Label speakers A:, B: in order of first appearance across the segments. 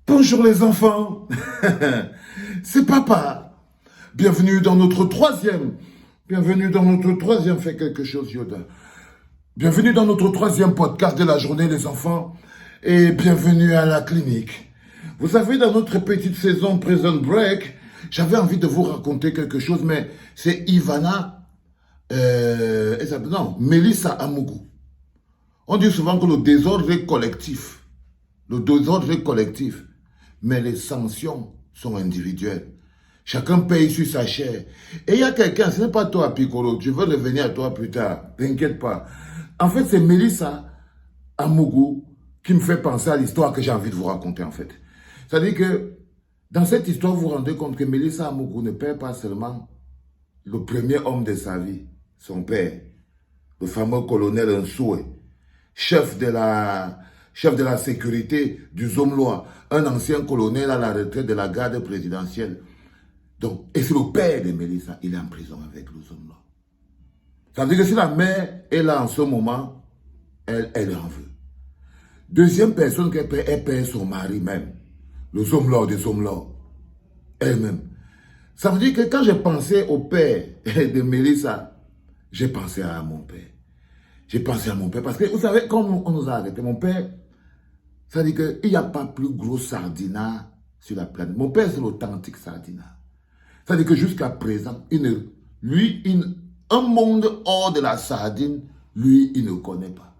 A: Bonjour les enfants, c'est papa. Bienvenue dans notre troisième, fais quelque chose Yoda. Bienvenue dans notre troisième podcast de la journée les enfants et bienvenue à la clinique. Vous savez, dans notre petite saison Prison Break, j'avais envie de vous raconter quelque chose, mais c'est Melissa Amougou. On dit souvent que le désordre est collectif. Mais les sanctions sont individuelles. Chacun paye sur sa chair. Et il y a quelqu'un, ce n'est pas toi, Piccolo, je veux revenir à toi plus tard, t'inquiète pas. En fait, c'est Melissa Amougou qui me fait penser à l'histoire que j'ai envie de vous raconter, en fait. C'est-à-dire que, dans cette histoire, vous vous rendez compte que Melissa Amougou ne perd pas seulement le premier homme de sa vie, son père, le fameux colonel Nsoué, chef de la sécurité du Zomloa, un ancien colonel à la retraite de la garde présidentielle. Donc, et c'est le père de Melissa, il est en prison avec le Zomloa. Ça veut dire que si la mère est là en ce moment, elle en veut. Deuxième personne qu'elle perd son mari même, le Zomloa des Zomloa, elle-même. Ça veut dire que quand j'ai pensé au père de Melissa, j'ai pensé à mon père. J'ai pensé à mon père parce que, vous savez, quand on nous a arrêtés, mon père, ça veut dire qu'il n'y a pas plus gros sardinat sur la planète. Mon père, c'est l'authentique sardinat. Ça veut dire que jusqu'à présent, un monde hors de la sardine, lui, il ne connaît pas.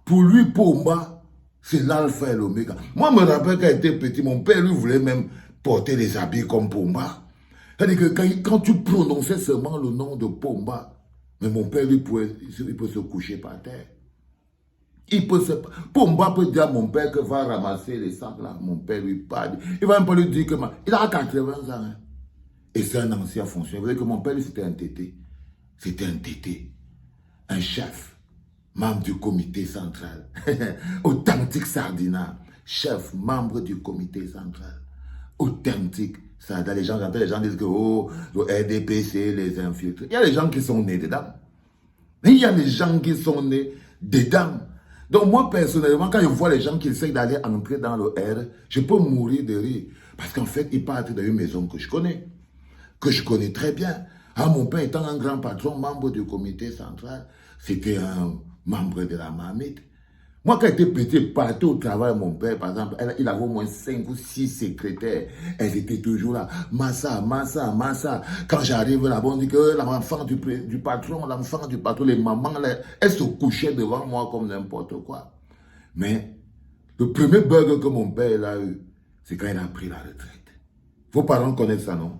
A: Pour lui, Pomba, c'est l'alpha et l'oméga. Moi, je me rappelle quand j'étais petit, mon père, lui, voulait même porter des habits comme Pomba. C'est-à-dire que quand tu prononçais seulement le nom de Pomba, mais mon père, lui, il peut se coucher par terre. Pomba peut dire à mon père que va ramasser les sacs là. Mon père lui parle. Il va même pas lui dire que il a 80 ans. Hein. Et c'est un ancien fonctionnaire. Vous voyez que mon père, lui, c'était un tété. C'était un tété. Un chef. Membre du comité central. Authentique sardinat. Chef, membre du comité central. Authentique. Les gens disent que le RDPC, les infiltrés. Il y a des gens qui sont nés dedans. Il y a des gens qui sont nés dedans. Donc moi, personnellement, quand je vois les gens qui essayent d'aller entrer dans le R, je peux mourir de rire. Parce qu'en fait, ils partent d'une maison que je connais très bien. Ah, mon père étant un grand patron, membre du comité central, c'était un membre de la marmite. Moi, quand j'étais petit, partout au travail, mon père, par exemple, il avait au moins 5 ou 6 secrétaires. Elles étaient toujours là. Massa. Quand j'arrive là-bas, on dit que l'enfant du patron, les mamans, elles se couchaient devant moi comme n'importe quoi. Mais le premier bug que mon père a eu, c'est quand il a pris la retraite. Vos parents connaissent ça, non?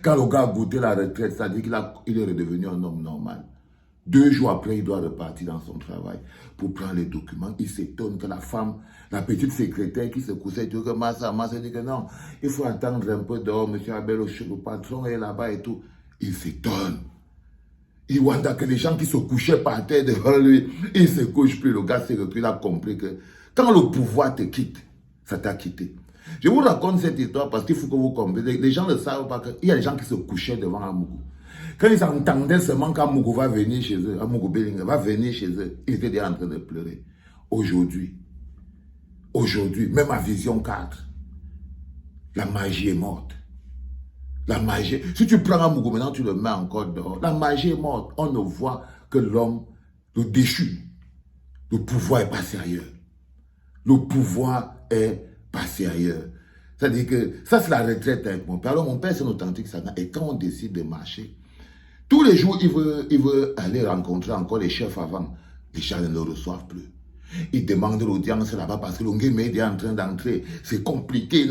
A: Quand le gars a goûté la retraite, ça dit qu'il est redevenu un homme normal. 2 jours après, il doit repartir dans son travail pour prendre les documents. Il s'étonne que la femme, la petite secrétaire qui se couchait, dit que Massa dit que non, il faut attendre un peu dehors, monsieur Abel, le patron est là-bas et tout. Il s'étonne. Il voit que les gens qui se couchaient par terre devant lui, ils ne se couchent plus. Le gars s'est repris, il a compris que quand le pouvoir te quitte, ça t'a quitté. Je vous raconte cette histoire parce qu'il faut que vous compreniez. Les gens ne savent pas qu'il y a des gens qui se couchaient devant Amougou. Quand ils entendaient seulement qu'Amougou va venir chez eux, Amougou Bellinga va venir chez eux, ils étaient déjà en train de pleurer. Aujourd'hui, même à Vision 4, la magie est morte. La magie, si tu prends Amougou maintenant, tu le mets encore dehors. La magie est morte. On ne voit que l'homme, le déchu. Le pouvoir est passé ailleurs. Le pouvoir est passé ailleurs. C'est-à-dire que ça, c'est la retraite avec mon père. Alors, mon père, c'est un authentique Satan. Et quand on décide de marcher, tous les jours, il veut aller rencontrer encore les chefs avant. Les chefs ne le reçoivent plus. Il demande l'audience là-bas parce que l'Ongé est en train d'entrer. C'est compliqué.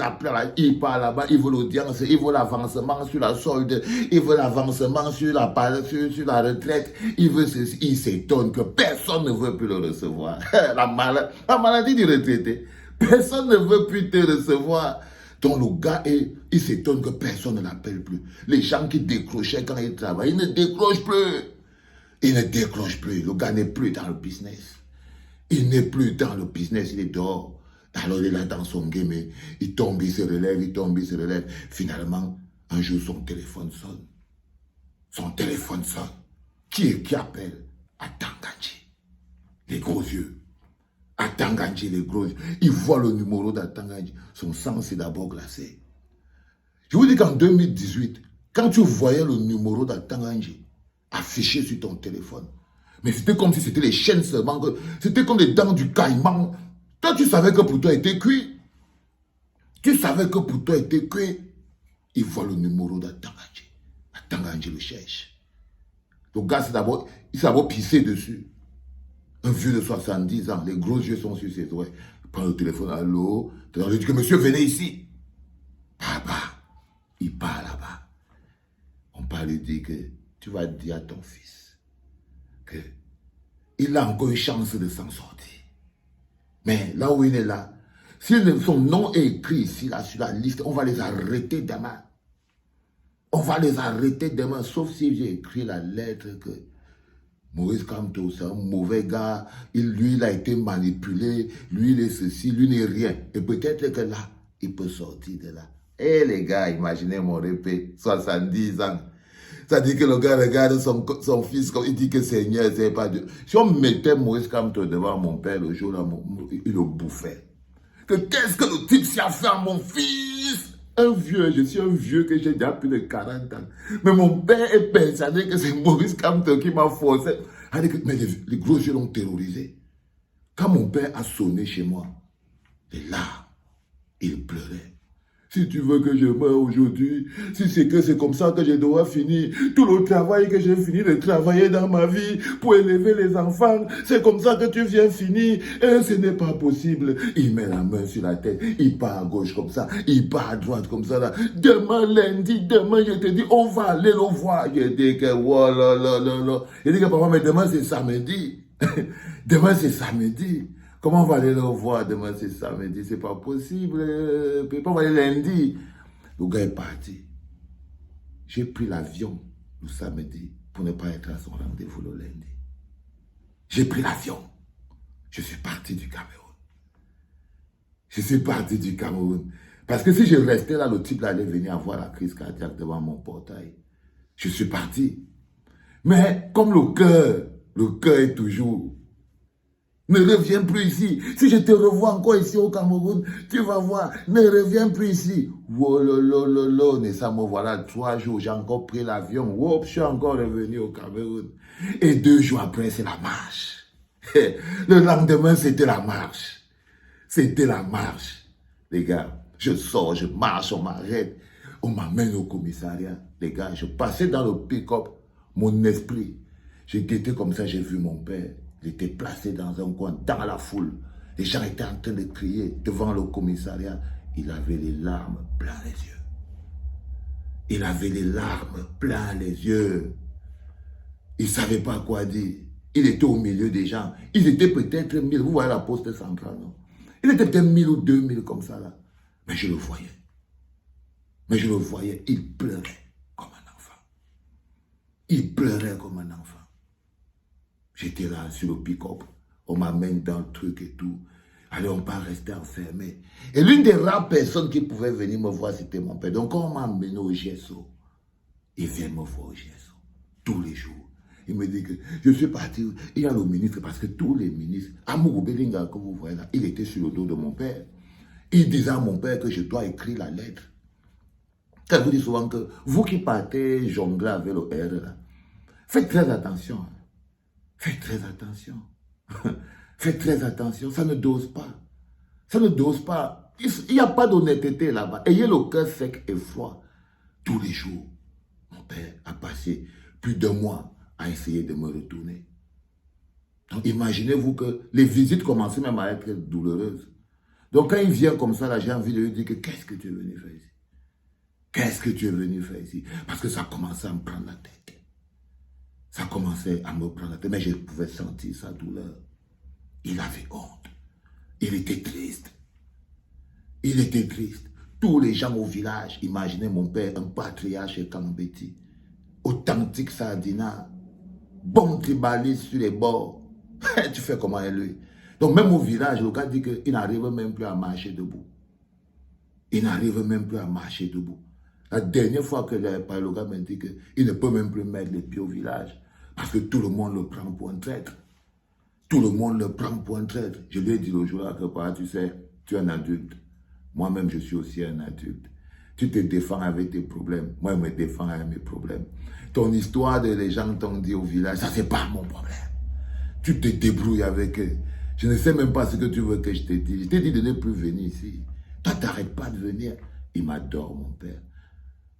A: Il part là-bas. Il veut l'audience. Il veut l'avancement sur la solde. Il veut l'avancement sur la retraite. Il s'étonne que personne ne veut plus le recevoir. La maladie du retraité. Personne ne veut plus te recevoir. Donc le gars, il s'étonne que personne ne l'appelle plus. Les gens qui décrochaient quand ils travaillent, ils ne décrochent plus. Ils ne décrochent plus. Le gars n'est plus dans le business. Il n'est plus dans le business, il est dehors. Alors il est là dans son game, il tombe, il se relève. Finalement, un jour, son téléphone sonne. Qui appelle? À Tangachi. Les gros yeux. À Tanganji, les gros, il voit le numéro d'Atanganji. Son sang s'est d'abord glacé. Je vous dis qu'en 2018, quand tu voyais le numéro d'Atanganji affiché sur ton téléphone, mais c'était comme si c'était les chaînes seulement, c'était comme les dents du caïman. Toi, tu savais que pour toi, il était cuit. Tu savais que pour toi, il était cuit. Il voit le numéro d'Atanganji. Atanganji le cherche. Le gars, il s'est d'abord pissé dessus. Un vieux de 70 ans, les gros yeux sont sur ses oreilles. Il prend le téléphone, allô, il dit que monsieur, venez ici. Papa, il part là-bas. On parle lui dire que tu vas dire à ton fils que il a encore une chance de s'en sortir. Mais là où il est là, si son nom est écrit ici, là, sur la liste, on va les arrêter demain. On va les arrêter demain, sauf si j'ai écrit la lettre que Maurice Kamto, c'est un mauvais gars, lui, il a été manipulé, lui, il est ceci, lui n'est rien. Et peut-être que là, il peut sortir de là. Eh les gars, imaginez mon répé, 70 ans. Ça dit que le gars regarde son fils, comme il dit que Seigneur, c'est pas Dieu. Si on mettait Maurice Kamto devant mon père le jour-là, il le bouffait. Qu'est-ce que le type s'y a fait à mon fils? Un vieux, je suis un vieux que j'ai déjà plus de 40 ans. Mais mon père est persuadé que c'est Maurice Kamto qui m'a forcé. Mais les gros yeux l'ont terrorisé. Quand mon père a sonné chez moi, et là, il pleurait. Si tu veux que je meure aujourd'hui, si c'est que c'est comme ça que je dois finir tout le travail que j'ai fini de travailler dans ma vie pour élever les enfants, c'est comme ça que tu viens finir et ce n'est pas possible. Il met la main sur la tête, il part à gauche comme ça, il part à droite comme ça là. Demain lundi, demain je te dis, on va aller le voir. Je dis que, oh là là là là. Il dit que papa, mais demain c'est samedi. Demain c'est samedi. Comment on va aller le voir demain, c'est samedi? C'est pas possible. On va aller lundi. Le gars est parti. J'ai pris l'avion le samedi pour ne pas être à son rendez-vous le lundi. J'ai pris l'avion. Je suis parti du Cameroun. Je suis parti du Cameroun. Parce que si je restais là, le type là allait venir avoir la crise cardiaque devant mon portail. Je suis parti. Mais comme le cœur est toujours... Ne reviens plus ici. Si je te revois encore ici au Cameroun, tu vas voir, ne reviens plus ici. Wololololo, mais ça me voilà 3 jours, j'ai encore pris l'avion. Wop, je suis encore revenu au Cameroun. Et 2 jours après, c'est la marche. Le lendemain, c'était la marche. C'était la marche. Les gars, je sors, je marche, on m'arrête. On m'amène au commissariat. Les gars, je passais dans le pick-up, mon esprit. J'ai guetté comme ça, j'ai vu mon père. Il était placé dans un coin, dans la foule. Les gens étaient en train de crier devant le commissariat. Il avait les larmes plein les yeux. Il avait les larmes plein les yeux. Il ne savait pas quoi dire. Il était au milieu des gens. Ils étaient peut-être 1000. Vous voyez la poste centrale, non? Il était peut-être 1000 ou 2000 comme ça, là. Mais je le voyais. Mais je le voyais. Il pleurait comme un enfant. Il pleurait comme un enfant. J'étais là sur le pick-up. On m'amène dans le truc et tout. Allez, on pas rester enfermé. Et l'une des rares personnes qui pouvait venir me voir, c'était mon père. Donc, quand on m'a amené au GSO, il vient me voir au GSO. Tous les jours. Il me dit que je suis parti. Il y a le ministre, parce que tous les ministres, Amourou Belinga, que vous voyez là, il était sur le dos de mon père. Il disait à mon père que je dois écrire la lettre. Quand je vous dis souvent que vous qui partez jongler avec le R, là, faites très attention. Faites très attention. Faites très attention. Ça ne dose pas. Ça ne dose pas. Il n'y a pas d'honnêteté là-bas. Ayez le cœur sec et froid. Tous les jours, mon père a passé plus d'1 mois à essayer de me retourner. Donc imaginez-vous que les visites commençaient même à être douloureuses. Donc quand il vient comme ça, là, j'ai envie de lui dire que qu'est-ce que tu es venu faire ici? Qu'est-ce que tu es venu faire ici? Parce que ça commençait à me prendre la tête. Ça commençait à me prendre la tête, mais je pouvais sentir sa douleur. Il avait honte. Il était triste. Il était triste. Tous les gens au village, imaginez mon père, un patriarche Kambeti, authentique sardina, bon tribaliste sur les bords. Tu fais comment est lui? Donc même au village, le gars dit qu'il n'arrive même plus à marcher debout. Il n'arrive même plus à marcher debout. La dernière fois que j'ai parlé, le gars m'a dit qu'il ne peut même plus mettre les pieds au village. Parce que tout le monde le prend pour un traître. Tout le monde le prend pour un traître. Je lui ai dit le jour-là que, tu sais, tu es un adulte. Moi-même, je suis aussi un adulte. Tu te défends avec tes problèmes. Moi, je me défends avec mes problèmes. Ton histoire de les gens t'ont dit au village, ça, c'est pas mon problème. Tu te débrouilles avec eux. Je ne sais même pas ce que tu veux que je te dise. Je t'ai dit de ne plus venir ici. Toi, t'arrêtes pas de venir. Il m'adore, mon père.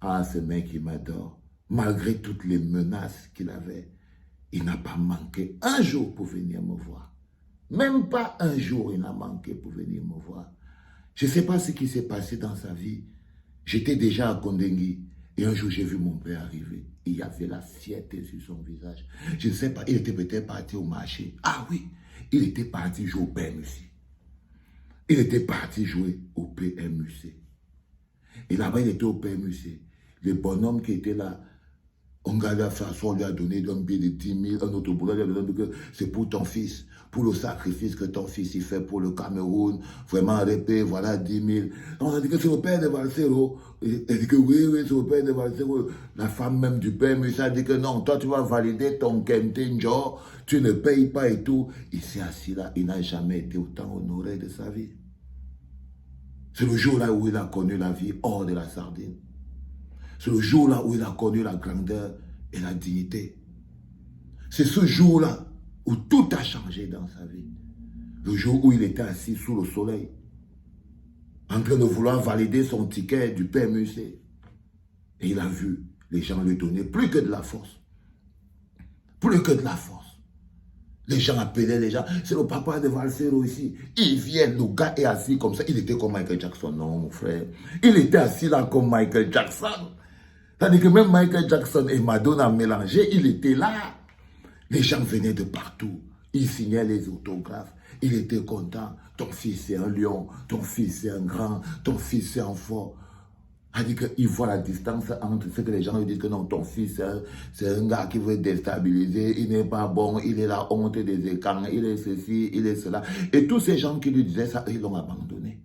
A: Ah, ce mec, il m'adore. Malgré toutes les menaces qu'il avait, il n'a pas manqué un jour pour venir me voir. Même pas un jour, il n'a manqué pour venir me voir. Je ne sais pas ce qui s'est passé dans sa vie. J'étais déjà à Kondengui. Et un jour, j'ai vu mon père arriver. Il y avait la fierté sur son visage. Je ne sais pas, il était peut-être parti au marché. Ah oui, il était parti jouer au PMUC. Il était parti jouer au PMUC. Et là-bas, il était au PMUC. Le bonhomme qui était là, on regardait la façon, on lui a donné un billet de 10 000, un autre boulot, lui a donné que c'est pour ton fils, pour le sacrifice que ton fils il fait pour le Cameroun, vraiment répé, voilà 10 000. On a dit que c'est le père de Valsero. Elle dit que oui, c'est le père de Valsero. La femme même du père, mais ça a dit que non, toi tu vas valider ton Kentenjo, tu ne payes pas et tout. Il s'est assis là, il n'a jamais été autant honoré de sa vie. C'est le jour-là où il a connu la vie hors de la sardine. C'est le jour-là où il a connu la grandeur et la dignité. C'est ce jour-là où tout a changé dans sa vie. Le jour où il était assis sous le soleil, en train de vouloir valider son ticket du PMUC. Et il a vu les gens lui donner plus que de la force. Plus que de la force. Les gens appelaient les gens. C'est le papa de Valsero ici. Il vient, le gars est assis comme ça. Il était comme Michael Jackson, non, mon frère. Il était assis là comme Michael Jackson. C'est-à-dire que même Michael Jackson et Madonna mélangés, il était là. Les gens venaient de partout. Il signait les autographes. Il était content. Ton fils c'est un lion. Ton fils c'est un grand. Ton fils c'est un fort. C'est-à-dire qu'il voit la distance entre ce que les gens lui disent que non, ton fils c'est un gars qui veut déstabiliser. Il n'est pas bon. Il est la honte des écrans. Il est ceci, il est cela. Et tous ces gens qui lui disaient ça, ils l'ont abandonné.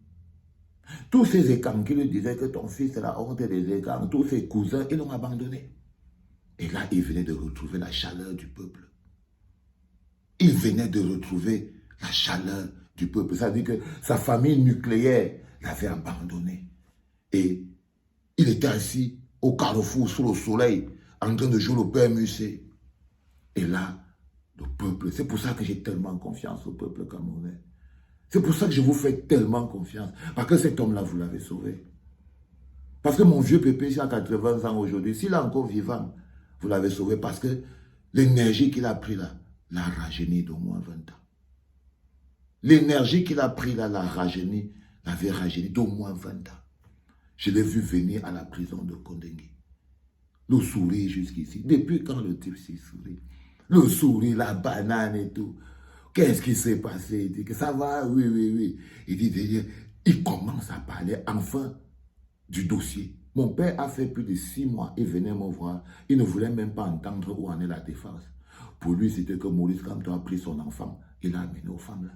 A: Tous ces écrans qui lui disaient que ton fils est la honte des écrans, tous ses cousins, ils l'ont abandonné. Et là, il venait de retrouver la chaleur du peuple. Il venait de retrouver la chaleur du peuple. Ça veut dire que sa famille nucléaire l'avait abandonné. Et il était assis au carrefour sous le soleil, en train de jouer le PMUC. Et là, le peuple, c'est pour ça que j'ai tellement confiance au peuple camerounais. C'est pour ça que je vous fais tellement confiance. Parce que cet homme-là, vous l'avez sauvé. Parce que mon vieux pépé, il a 80 ans aujourd'hui, s'il est encore vivant, vous l'avez sauvé parce que l'énergie qu'il a pris là, l'a rajeuni d'au moins 20 ans. L'énergie qu'il a pris là, l'avait rajeuni d'au moins 20 ans. Je l'ai vu venir à la prison de Kondengui. Le sourire jusqu'ici. Depuis quand le type s'y sourit? Le sourire, la banane et tout. Qu'est-ce qui s'est passé? Il dit que ça va, oui, oui, oui. Il dit, il commence à parler enfin du dossier. Mon père a fait plus de 6 mois, il venait me voir. Il ne voulait même pas entendre où en est la défense. Pour lui, c'était que Maurice Kamto a pris son enfant, il l'a amené aux femmes là.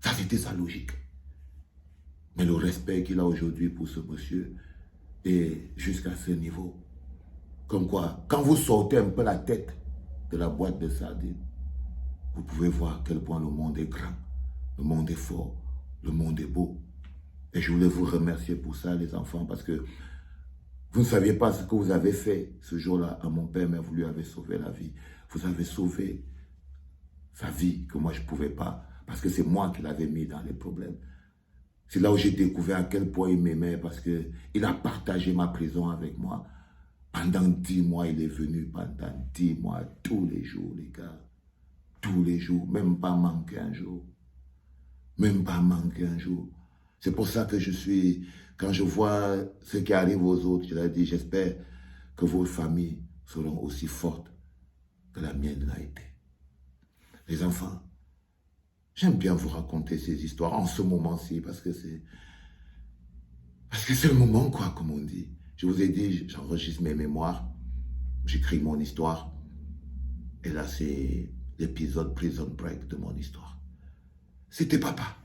A: Ça, c'était sa logique. Mais le respect qu'il a aujourd'hui pour ce monsieur est jusqu'à ce niveau. Comme quoi, quand vous sortez un peu la tête de la boîte de sardines, vous pouvez voir à quel point le monde est grand, le monde est fort, le monde est beau. Et je voulais vous remercier pour ça, les enfants, parce que vous ne saviez pas ce que vous avez fait ce jour-là à mon père, mais vous lui avez sauvé la vie. Vous avez sauvé sa vie que moi je ne pouvais pas, parce que c'est moi qui l'avais mis dans les problèmes. C'est là où j'ai découvert à quel point il m'aimait, parce qu'il a partagé ma prison avec moi. Pendant 10 mois, il est venu pendant 10 mois, tous les jours, les gars. Tous les jours, même pas manquer un jour. Même pas manquer un jour. C'est pour ça que quand je vois ce qui arrive aux autres, je leur dis, j'espère que vos familles seront aussi fortes que la mienne l'a été. Les enfants, j'aime bien vous raconter ces histoires en ce moment-ci, parce que c'est le moment, quoi, comme on dit. Je vous ai dit, j'enregistre mes mémoires, j'écris mon histoire, et là, c'est l'épisode Prison Break de mon histoire. C'était papa.